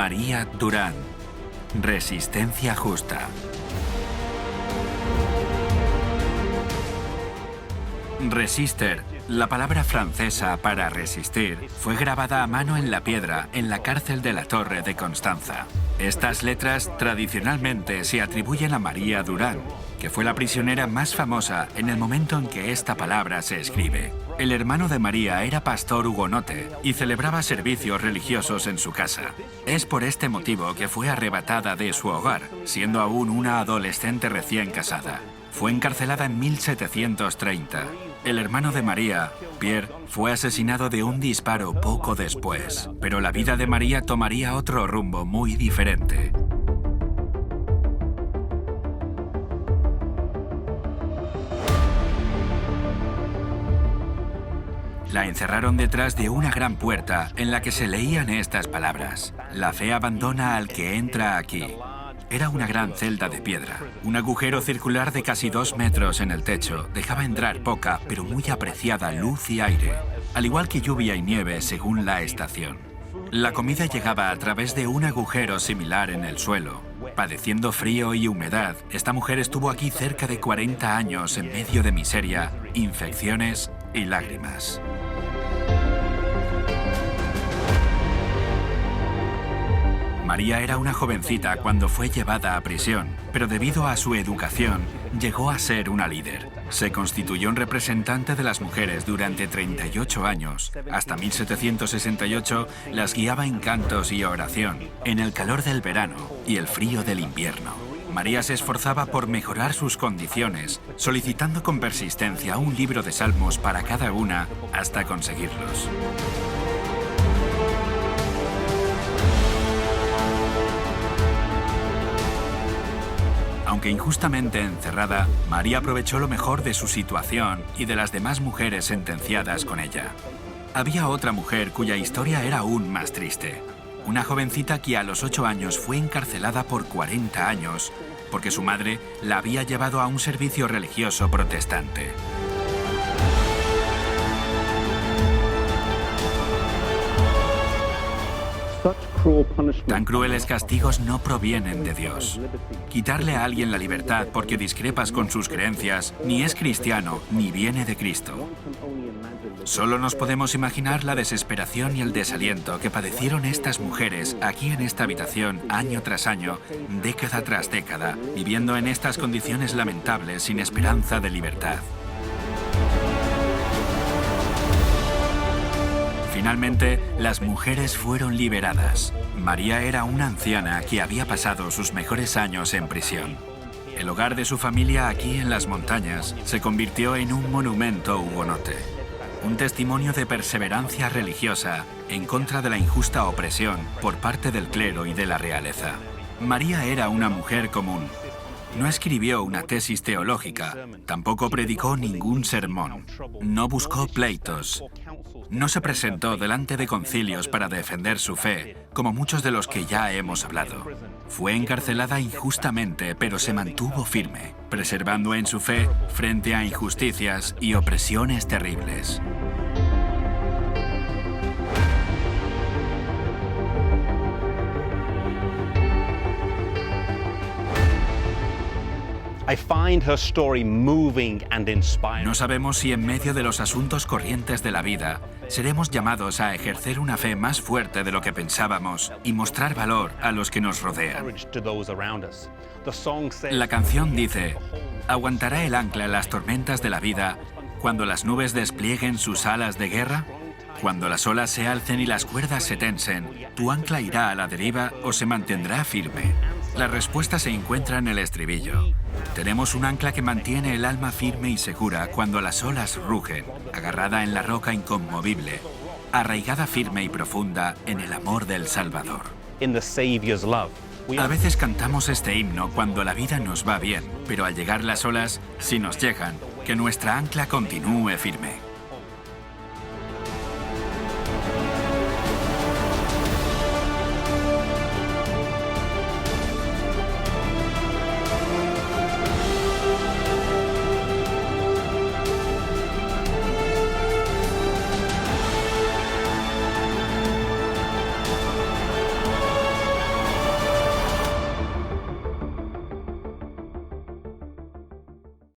María Durán. Resistencia justa. Resister, la palabra francesa para resistir, fue grabada a mano en la piedra en la cárcel de la Torre de Constanza. Estas letras tradicionalmente se atribuyen a María Durán, que fue la prisionera más famosa en el momento en que esta palabra se escribe. El hermano de María era pastor hugonote y celebraba servicios religiosos en su casa. Es por este motivo que fue arrebatada de su hogar, siendo aún una adolescente recién casada. Fue encarcelada en 1730. El hermano de María, Pierre, fue asesinado de un disparo poco después, pero la vida de María tomaría otro rumbo muy diferente. La encerraron detrás de una gran puerta en la que se leían estas palabras: "La fe abandona al que entra aquí". Era una gran celda de piedra. Un agujero circular de casi 2 metros en el techo dejaba entrar poca, pero muy apreciada luz y aire, al igual que lluvia y nieve según la estación. La comida llegaba a través de un agujero similar en el suelo. Padeciendo frío y humedad, esta mujer estuvo aquí cerca de 40 años en medio de miseria, infecciones y lágrimas. María era una jovencita cuando fue llevada a prisión, pero debido a su educación, llegó a ser una líder. Se constituyó en representante de las mujeres durante 38 años. Hasta 1768 las guiaba en cantos y oración, en el calor del verano y el frío del invierno. María se esforzaba por mejorar sus condiciones, solicitando con persistencia un libro de salmos para cada una hasta conseguirlos. Aunque injustamente encerrada, María aprovechó lo mejor de su situación y de las demás mujeres sentenciadas con ella. Había otra mujer cuya historia era aún más triste. Una jovencita que a los 8 años fue encarcelada por 40 años porque su madre la había llevado a un servicio religioso protestante. Tan crueles castigos no provienen de Dios. Quitarle a alguien la libertad porque discrepas con sus creencias ni es cristiano ni viene de Cristo. Solo nos podemos imaginar la desesperación y el desaliento que padecieron estas mujeres aquí en esta habitación año tras año, década tras década, viviendo en estas condiciones lamentables sin esperanza de libertad. Finalmente, las mujeres fueron liberadas. María era una anciana que había pasado sus mejores años en prisión. El hogar de su familia aquí en las montañas se convirtió en un monumento hugonote. Un testimonio de perseverancia religiosa en contra de la injusta opresión por parte del clero y de la realeza. María era una mujer común. No escribió una tesis teológica, tampoco predicó ningún sermón, no buscó pleitos, no se presentó delante de concilios para defender su fe, como muchos de los que ya hemos hablado. Fue encarcelada injustamente, pero se mantuvo firme, preservando en su fe frente a injusticias y opresiones terribles. No sabemos si en medio de los asuntos corrientes de la vida seremos llamados a ejercer una fe más fuerte de lo que pensábamos y mostrar valor a los que nos rodean. La canción dice: ¿aguantará el ancla las tormentas de la vida cuando las nubes desplieguen sus alas de guerra? Cuando las olas se alcen y las cuerdas se tensen, ¿tu ancla irá a la deriva o se mantendrá firme? La respuesta se encuentra en el estribillo. Tenemos un ancla que mantiene el alma firme y segura cuando las olas rugen, agarrada en la roca inconmovible, arraigada firme y profunda en el amor del Salvador. A veces cantamos este himno cuando la vida nos va bien, pero al llegar las olas, si nos llegan, que nuestra ancla continúe firme.